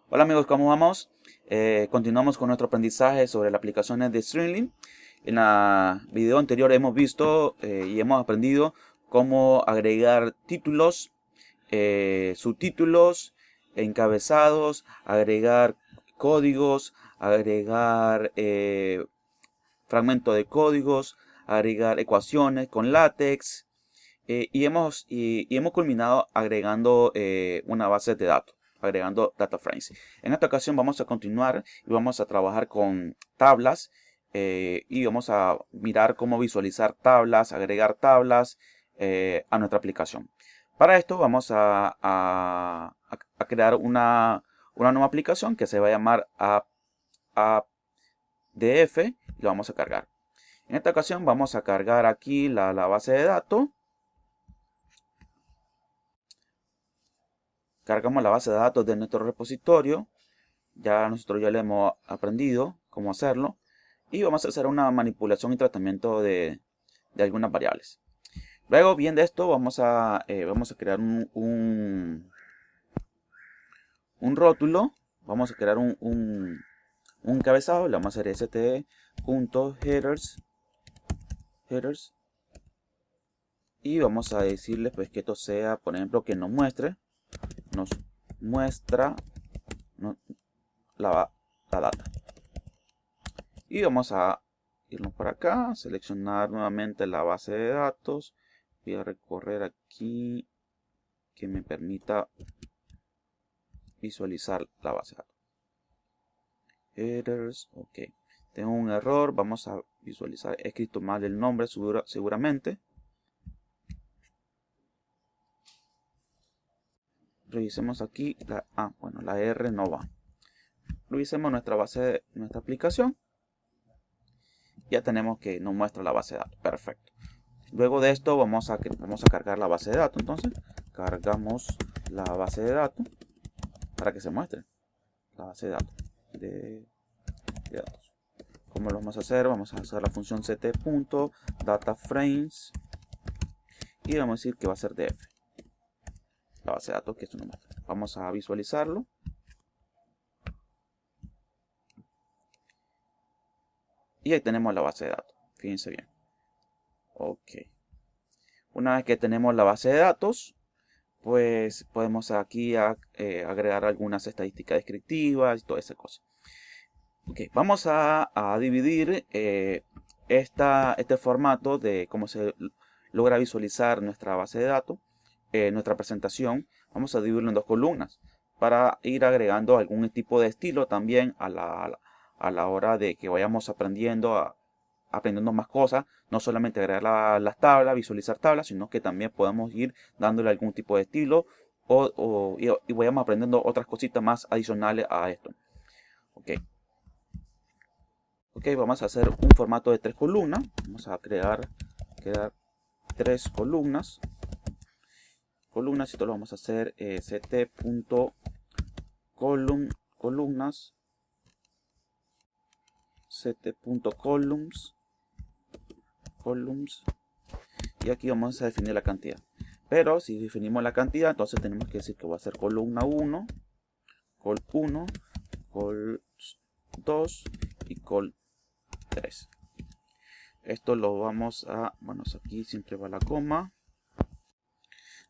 Hola amigos, ¿cómo vamos? Continuamos con nuestro aprendizaje sobre las aplicaciones de Streamlit. En el video anterior hemos visto y hemos aprendido cómo agregar títulos, subtítulos, encabezados, agregar códigos, agregar fragmentos de códigos, agregar ecuaciones con látex y hemos culminado agregando una base de datos, agregando data frames. En esta ocasión vamos a continuar y vamos a trabajar con tablas y vamos a mirar cómo visualizar tablas, agregar tablas a nuestra aplicación. Para esto vamos a crear una nueva aplicación que se va a llamar AppDF y lo vamos a cargar. En esta ocasión vamos a cargar aquí la base de datos. Cargamos la base de datos de nuestro repositorio. Nosotros ya le hemos aprendido cómo hacerlo. Y vamos a hacer una manipulación y tratamiento de algunas variables. Luego, bien de esto, vamos a crear un rótulo. Vamos a crear un encabezado. Le vamos a hacer st.headers. Y vamos a decirle pues que esto sea, por ejemplo, que nos muestra la data. Y vamos a irnos por acá, seleccionar nuevamente la base de datos. Voy a recorrer aquí que me permita visualizar la base de datos. Headers, ok. Tengo un error, vamos a visualizar, he escrito mal el nombre seguramente. Revisemos aquí, la R no va. Revisemos nuestra aplicación. Ya tenemos que nos muestra la base de datos, perfecto. Luego de esto vamos a cargar la base de datos. Entonces cargamos la base de datos para que se muestre la base de datos. ¿Cómo lo vamos a hacer? Vamos a hacer la función ct.dataframes y vamos a decir que va a ser df, la base de datos que esto nos muestra. Vamos a visualizarlo. Y ahí tenemos la base de datos. Fíjense bien. Ok. Una vez que tenemos la base de datos, pues podemos aquí agregar algunas estadísticas descriptivas y toda esa cosa. Ok, vamos a dividir este formato de cómo se logra visualizar nuestra base de datos, nuestra presentación. Vamos a dividirlo en dos columnas para ir agregando algún tipo de estilo también a la hora de que vayamos aprendiendo más cosas. No solamente agregar las tablas, visualizar tablas, sino que también podemos ir dándole algún tipo de estilo y vayamos aprendiendo otras cositas más adicionales a esto. Ok, vamos a hacer un formato de 3 columnas. Vamos a crear 3 columnas. Y esto lo vamos a hacer ct.columnas, columns, y aquí vamos a definir la cantidad. Pero si definimos la cantidad, entonces tenemos que decir que va a ser columna 1, col 1, col 2 y col 3. Esto lo vamos a, bueno, aquí siempre va la coma.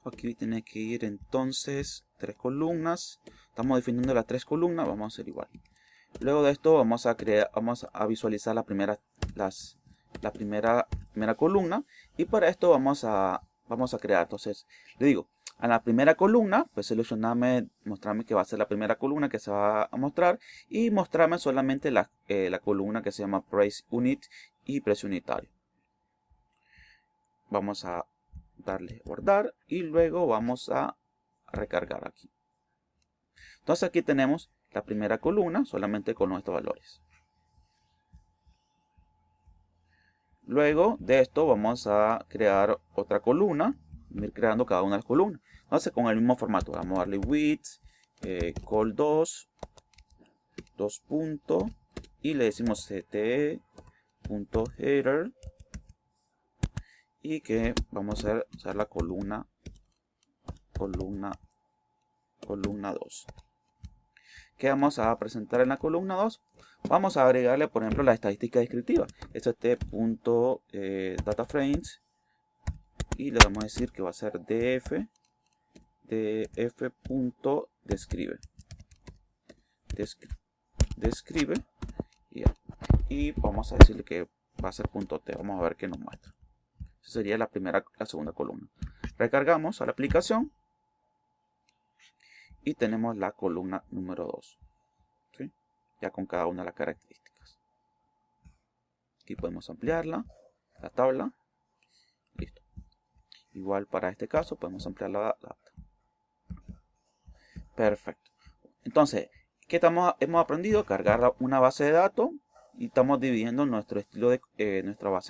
Aquí tiene que ir entonces 3 columnas. Estamos definiendo las 3 columnas, vamos a hacer igual. Luego de esto vamos a visualizar la primera columna, y para esto vamos a crear. Entonces le digo a la primera columna, pues mostrarme que va a ser la primera columna que se va a mostrar, y mostrarme solamente la columna que se llama price unit y precio unitario. Vamos a darle guardar y luego vamos a recargar aquí. Entonces aquí tenemos la primera columna solamente con nuestros valores. Luego de esto vamos a crear otra columna, ir creando cada una de las columnas. Entonces con el mismo formato vamos a darle width, col 2 puntos, y le decimos ct.header y que vamos a usar la columna 2. ¿Qué vamos a presentar en la columna 2? Vamos a agregarle, por ejemplo, la estadística descriptiva. St.DataFrames. Y le vamos a decir que va a ser df.describe. Describe. Y vamos a decirle que va a ser .t. Vamos a ver qué nos muestra. Esa sería la segunda columna. Recargamos a la aplicación. Y tenemos la columna número 2. ¿Sí? Ya con cada una de las características. Aquí podemos ampliarla, la tabla. Listo. Igual para este caso podemos ampliar la data. Perfecto. Entonces, ¿qué hemos aprendido? Cargar una base de datos y estamos dividiendo nuestro estilo de nuestro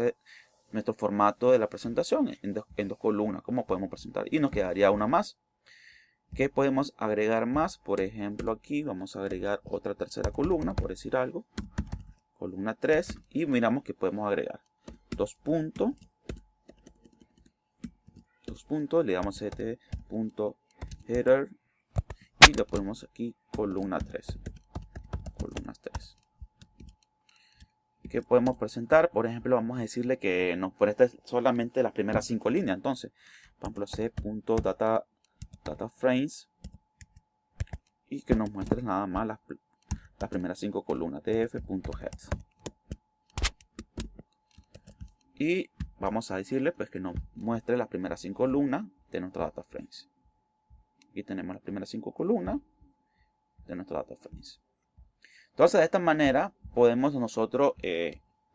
formato de la presentación en dos columnas. ¿Cómo podemos presentar? Y nos quedaría una más. ¿Qué podemos agregar más? Por ejemplo, aquí vamos a agregar otra tercera columna, por decir algo. Columna 3. Y miramos que podemos agregar 2 puntos. Le damos st.header. Y le ponemos aquí columna 3. Columnas 3. ¿Qué podemos presentar? Por ejemplo, vamos a decirle que nos preste solamente las primeras 5 líneas. Entonces, por ejemplo, c.dataframes y que nos muestre nada más las primeras 5 columnas. df.heads. Y vamos a decirle pues que nos muestre las primeras 5 columnas de nuestra DataFrames. Aquí tenemos las primeras 5 columnas de nuestra DataFrames. Entonces, de esta manera podemos nosotros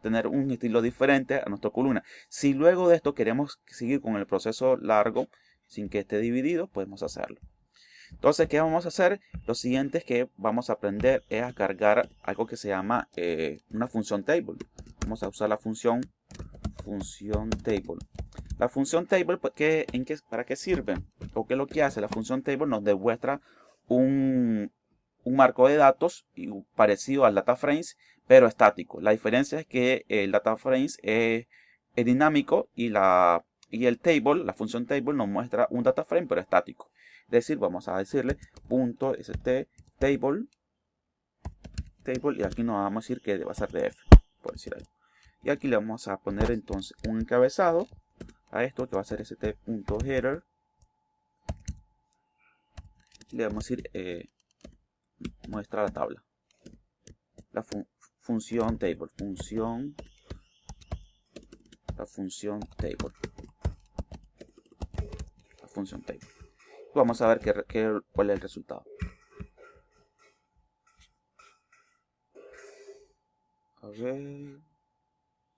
tener un estilo diferente a nuestra columna. Si luego de esto queremos seguir con el proceso largo sin que esté dividido, podemos hacerlo. Entonces, ¿qué vamos a hacer? Lo siguiente que vamos a aprender es a cargar algo que se llama una función table. Vamos a usar la función table. La función table, ¿para qué sirve? ¿O qué es lo que hace? La función table nos demuestra un marco de datos parecido al DataFrames, pero estático. La diferencia es que el DataFrames es dinámico y el table, la función table, nos muestra un DataFrame, pero estático. Es decir, vamos a decirle .st_table y aquí nos vamos a decir que va a ser df, por decir algo. Y aquí le vamos a poner entonces un encabezado a esto que va a ser st.header. Le vamos a decir muestra la tabla. La función table. La función table. Vamos a ver cuál es el resultado. A ver.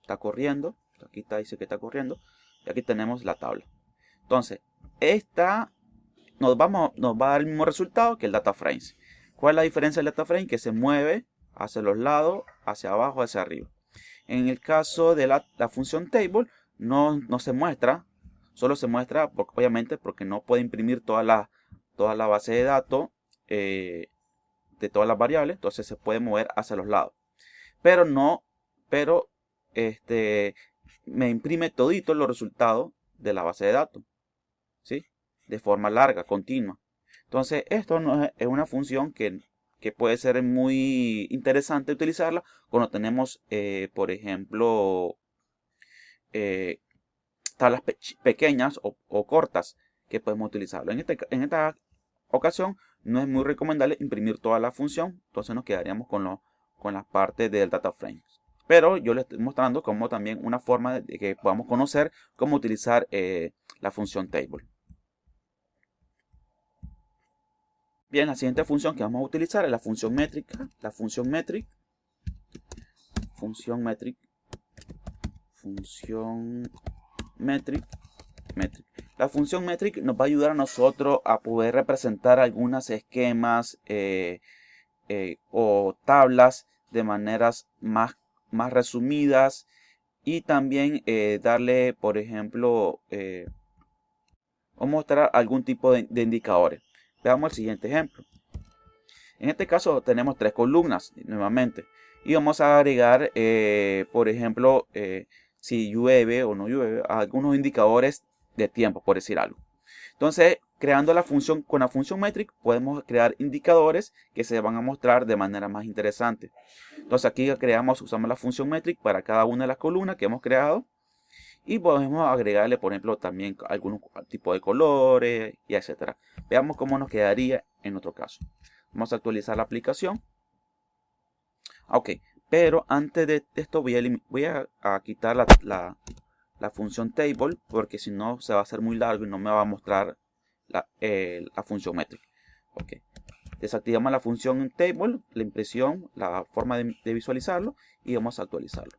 Está corriendo. Aquí dice que está corriendo. Y aquí tenemos la tabla. Entonces, esta nos va a dar el mismo resultado que el DataFrames. ¿Cuál es la diferencia del DataFrame? Que se mueve hacia los lados, hacia abajo, hacia arriba. En el caso de la función table, no se muestra. Solo se muestra, obviamente, porque no puede imprimir toda la base de datos de todas las variables. Entonces se puede mover hacia los lados. Pero me imprime todito los resultados de la base de datos, ¿sí? De forma larga, continua. Entonces, esto es una función que puede ser muy interesante utilizarla cuando tenemos, por ejemplo, tablas pequeñas o cortas que podemos utilizarlo. En esta ocasión no es muy recomendable imprimir toda la función, entonces nos quedaríamos con las partes del DataFrame. Pero yo les estoy mostrando como también una forma de que podamos conocer cómo utilizar la función table. Bien, la siguiente función que vamos a utilizar es la función métrica. La función metric La función metric nos va a ayudar a nosotros a poder representar algunos esquemas o tablas de maneras más resumidas y también darle, por ejemplo, o mostrar algún tipo de indicadores. Veamos el siguiente ejemplo. En este caso tenemos 3 columnas nuevamente y vamos a agregar, por ejemplo, si llueve o no llueve, algunos indicadores de tiempo, por decir algo. Entonces, creando la función con la función metric podemos crear indicadores que se van a mostrar de manera más interesante. Entonces aquí usamos la función metric para cada una de las columnas que hemos creado y podemos agregarle, por ejemplo, también algún tipo de colores y etcétera. Veamos cómo nos quedaría en nuestro caso. Vamos a actualizar la aplicación. Ok, pero antes de esto voy a quitar la función table, porque si no se va a hacer muy largo y no me va a mostrar la función metric. Ok, desactivamos la función table, la impresión, la forma de visualizarlo, y vamos a actualizarlo.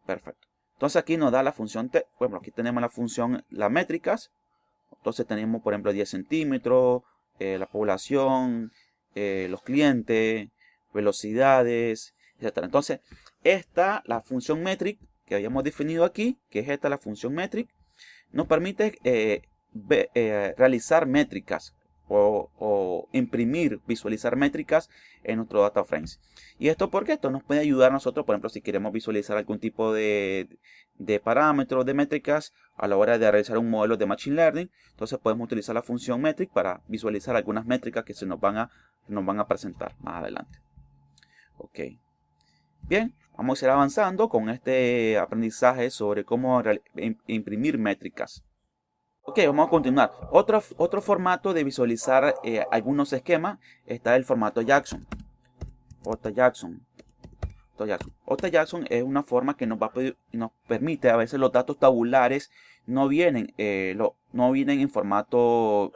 Perfecto. Entonces aquí nos da la función, bueno, aquí tenemos la función, las métricas. Entonces tenemos, por ejemplo, 10 centímetros, la población, los clientes, velocidades, etc. Entonces, la función metric que habíamos definido aquí, que es la función metric, nos permite realizar métricas o imprimir, visualizar métricas en nuestro data frames. ¿Y esto porque esto nos puede ayudar a nosotros, por ejemplo, si queremos visualizar algún tipo de parámetros, de métricas a la hora de realizar un modelo de Machine Learning? Entonces podemos utilizar la función metric para visualizar algunas métricas que nos van a presentar más adelante. Ok. Bien, vamos a ir avanzando con este aprendizaje sobre cómo imprimir métricas. Ok, vamos a continuar. Otro formato de visualizar algunos esquemas está el formato Jackson. JSON. JSON es una forma que nos permite, a veces los datos tabulares no vienen, vienen en formato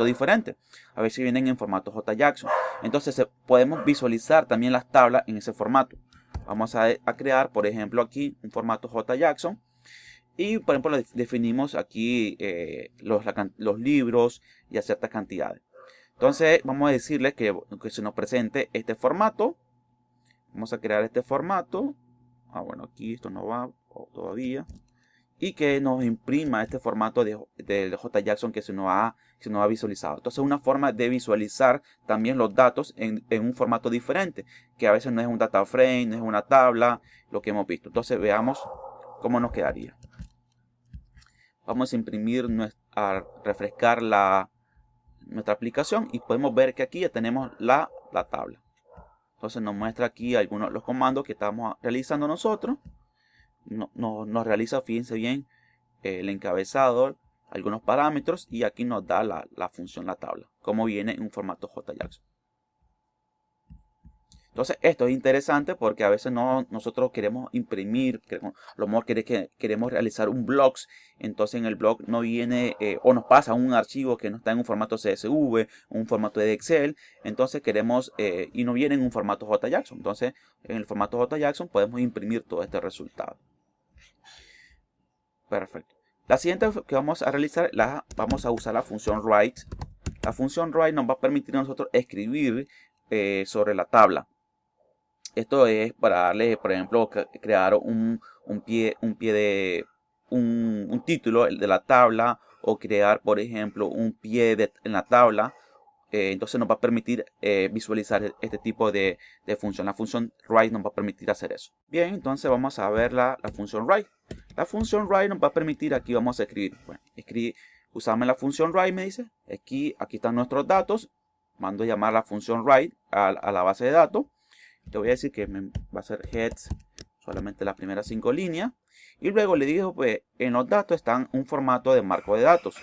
diferente. A veces vienen en formato JSON. Entonces podemos visualizar también las tablas en ese formato. Vamos a crear, por ejemplo, aquí un formato JSON. Y, por ejemplo, definimos aquí los libros y a ciertas cantidades. Entonces, vamos a decirle que se nos presente este formato. Vamos a crear este formato. Bueno, aquí esto no va todavía. Y que nos imprima este formato de JSON que se nos ha visualizado. Entonces, una forma de visualizar también los datos en un formato diferente. Que a veces no es un data frame, no es una tabla, lo que hemos visto. Entonces, veamos cómo nos quedaría. Vamos a imprimir, a refrescar nuestra aplicación y podemos ver que aquí ya tenemos la tabla. Entonces nos muestra aquí algunos de los comandos que estamos realizando nosotros. Nos realiza, fíjense bien, el encabezado, algunos parámetros y aquí nos da la función, la tabla, como viene en un formato JSON. Entonces esto es interesante porque a veces nosotros queremos imprimir, a lo mejor queremos realizar un blog, entonces en el blog no viene o nos pasa un archivo que no está en un formato CSV, un formato de Excel, entonces queremos y no viene en un formato JSON. Entonces en el formato JSON podemos imprimir todo este resultado. Perfecto. La siguiente que vamos a realizar, vamos a usar la función write. La función write nos va a permitir a nosotros escribir sobre la tabla. Esto es para darle, por ejemplo, crear un título de la tabla o crear, por ejemplo, un pie en la tabla. Entonces nos va a permitir visualizar este tipo de función. La función write nos va a permitir hacer eso. Bien, entonces vamos a ver la función write. La función write nos va a permitir, aquí vamos a escribir. Bueno, usamos la función write, me dice. Aquí están nuestros datos. Mando a llamar la función write a la base de datos. Te voy a decir que va a ser heads solamente las primeras 5 líneas. Y luego le digo, pues en los datos están un formato de marco de datos.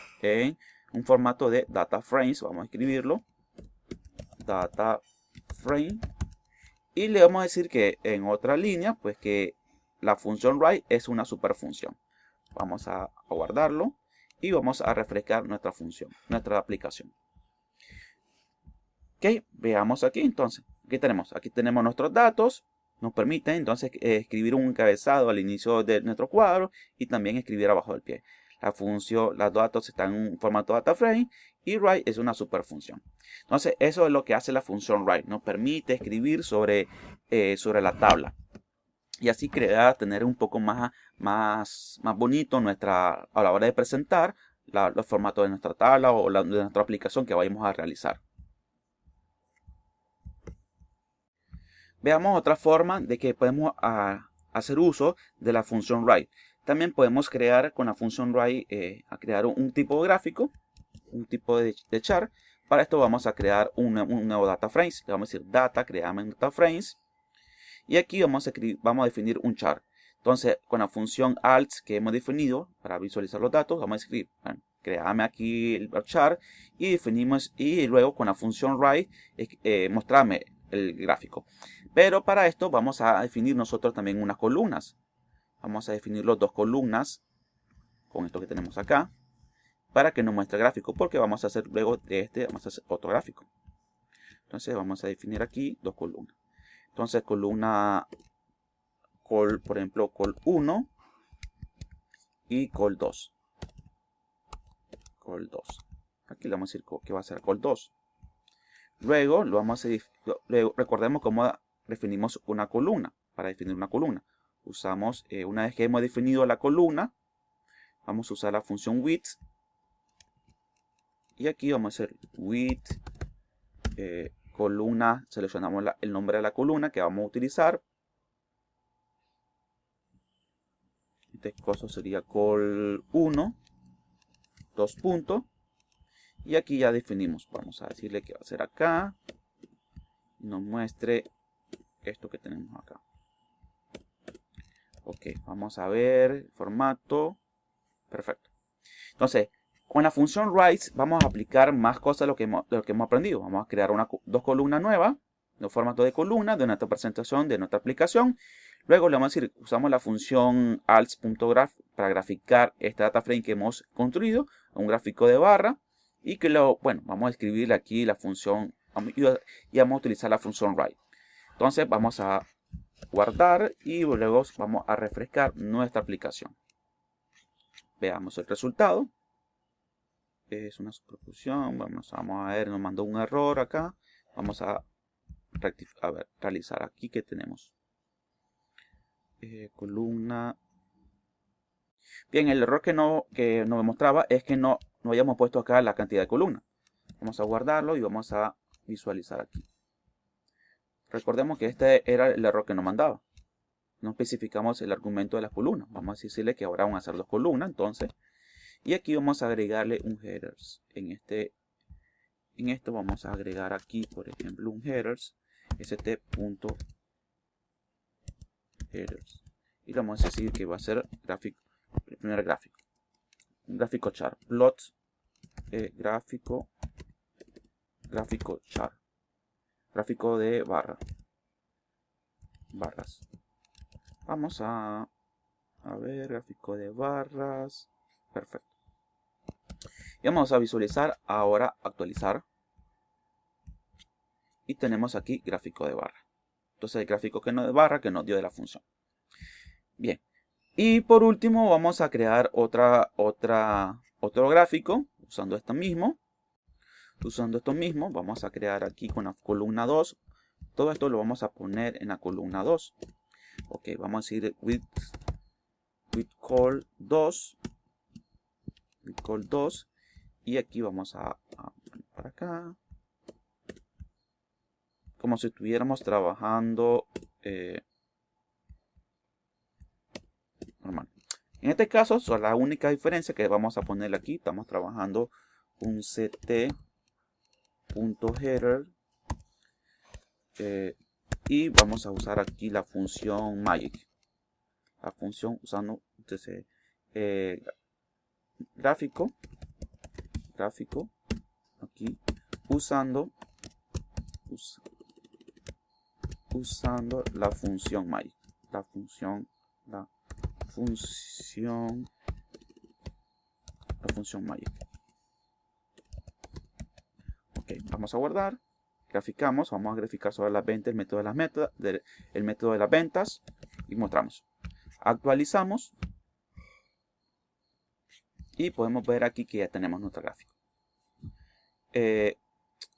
Un formato de data frames. Vamos a escribirlo. Data frame. Y le vamos a decir que en otra línea, pues que la función write es una superfunción. Vamos a guardarlo. Y vamos a refrescar nuestra función, nuestra aplicación. Ok, veamos aquí entonces. Aquí tenemos nuestros datos. Nos permite entonces escribir un encabezado al inicio de nuestro cuadro y también escribir abajo del pie. Los datos están en un formato data frame y write es una superfunción. Entonces eso es lo que hace la función write. Nos permite escribir sobre la tabla. Y así tener un poco más bonito a la hora de presentar los formatos de nuestra tabla o de nuestra aplicación que vayamos a realizar. Veamos otra forma de que podemos hacer uso de la función write. También podemos crear con la función write, crear un tipo de gráfico, un tipo de chart. Para esto vamos a crear un nuevo data frames. Le vamos a decir data, creamos un data frames. Y aquí vamos a definir un chart. Entonces, con la función alt que hemos definido para visualizar los datos, vamos a escribir, bueno, créame aquí el chart y definimos, y luego con la función write, mostrarme el gráfico. Pero para esto vamos a definir nosotros también unas columnas. Vamos a definir los dos columnas con esto que tenemos acá para que nos muestre el gráfico, porque vamos a hacer luego de este, vamos a hacer otro gráfico. Entonces vamos a definir aquí dos columnas. Entonces columna col, por ejemplo, col 1 y col 2. Col 2. Aquí le vamos a decir que va a ser col 2. Luego lo vamos a recordemos cómo definimos una columna. Para definir una columna usamos, una vez que hemos definido la columna, vamos a usar la función width. Y aquí vamos a hacer width columna, seleccionamos el nombre de la columna que vamos a utilizar. Este coso sería col 1, 2 puntos. Y aquí ya definimos, vamos a decirle que va a ser acá. Y nos muestre esto que tenemos acá. Ok, vamos a ver, formato. Perfecto. Entonces, con la función write vamos a aplicar más cosas de lo que hemos aprendido. Vamos a crear dos columnas nuevas, de formato de columna, de nuestra presentación, de nuestra aplicación. Luego le vamos a decir, usamos la función alt.graph para graficar este data frame que hemos construido, un gráfico de barra. Y que bueno, vamos a escribirle aquí la función, y vamos a utilizar la función write. Entonces vamos a guardar y luego vamos a refrescar nuestra aplicación. Veamos el resultado. Es una superposición. Vamos a ver, nos mandó un error acá. Vamos a realizar aquí que tenemos. Columna. Bien, el error que nos mostraba es que no habíamos puesto acá la cantidad de columnas. Vamos a guardarlo y vamos a visualizar aquí. Recordemos que este era el error que nos mandaba. No especificamos el argumento de las columnas. Vamos a decirle que ahora van a ser dos columnas, entonces. Y aquí vamos a agregarle un headers. En esto vamos a agregar aquí, por ejemplo, un headers. st.headers. Y le vamos a decir que va a ser gráfico, el primer gráfico. Un gráfico chart. Plot, gráfico chart. Gráfico de barras. Vamos a ver, gráfico de barras. Perfecto. Y vamos a visualizar ahora, actualizar. Y tenemos aquí gráfico de barra. Entonces el gráfico de barra que nos dio de la función. Bien. Y por último vamos a crear otro gráfico usando esto mismo. Vamos a crear aquí con la columna 2. Todo esto lo vamos a poner en la columna 2. Ok, vamos a decir with col 2. Y aquí vamos a para acá. Como si estuviéramos trabajando normal. En este caso, la única diferencia que vamos a poner aquí, estamos trabajando un ct.header y vamos a usar aquí la función magic. La función usando entonces, gráfico aquí usando la función magic. La función magic. Ok, vamos a guardar. Graficamos, vamos a graficar sobre las ventas, el método de las ventas y mostramos. Actualizamos y podemos ver aquí que ya tenemos nuestro gráfico.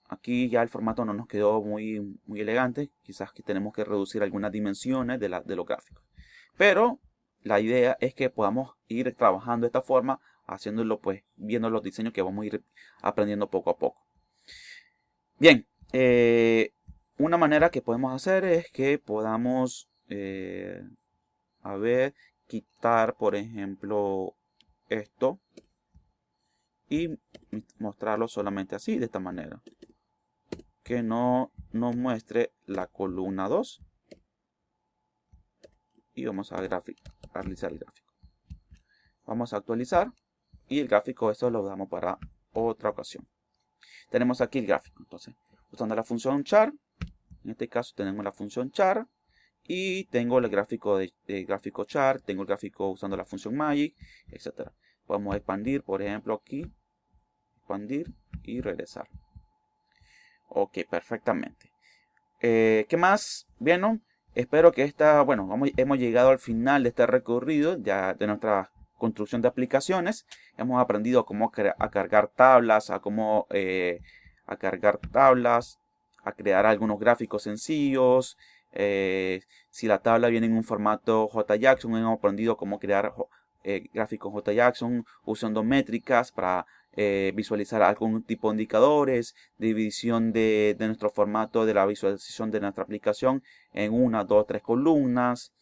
Aquí ya el formato no nos quedó muy elegante, quizás que tenemos que reducir algunas dimensiones de los gráficos. Pero la idea es que podamos ir trabajando de esta forma, haciéndolo pues, viendo los diseños que vamos a ir aprendiendo poco a poco. Bien, una manera que podemos hacer es que podamos, quitar, por ejemplo, esto y mostrarlo solamente así, de esta manera. Que no nos muestre la columna 2. Y vamos a realizar el gráfico. Vamos a actualizar. Y el gráfico, esto lo damos para otra ocasión. Tenemos aquí el gráfico. Entonces, usando la función char. En este caso tenemos la función char. Y tengo el gráfico de gráfico char. Tengo el gráfico usando la función magic, etc. Podemos expandir, por ejemplo, aquí. Expandir y regresar. Ok, perfectamente. ¿Qué más? Bien, ¿no? Espero que hemos llegado al final de este recorrido ya de nuestra construcción de aplicaciones. Hemos aprendido cómo a cargar tablas, a crear algunos gráficos sencillos. Si la tabla viene en un formato JSON, hemos aprendido cómo crear gráficos JSON usando métricas para visualizar algún tipo de indicadores, división de nuestro formato de la visualización de nuestra aplicación en 1, 2, 3 columnas,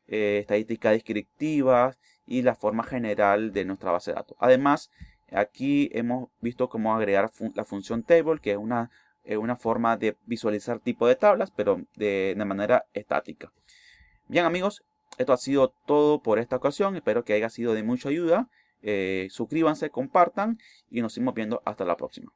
estadísticas descriptivas y la forma general de nuestra base de datos. Además, aquí hemos visto cómo agregar la función table, que es una forma de visualizar tipo de tablas, pero de manera estática. Bien, amigos, esto ha sido todo por esta ocasión. Espero que haya sido de mucha ayuda. Suscríbanse, compartan y nos seguimos viendo hasta la próxima.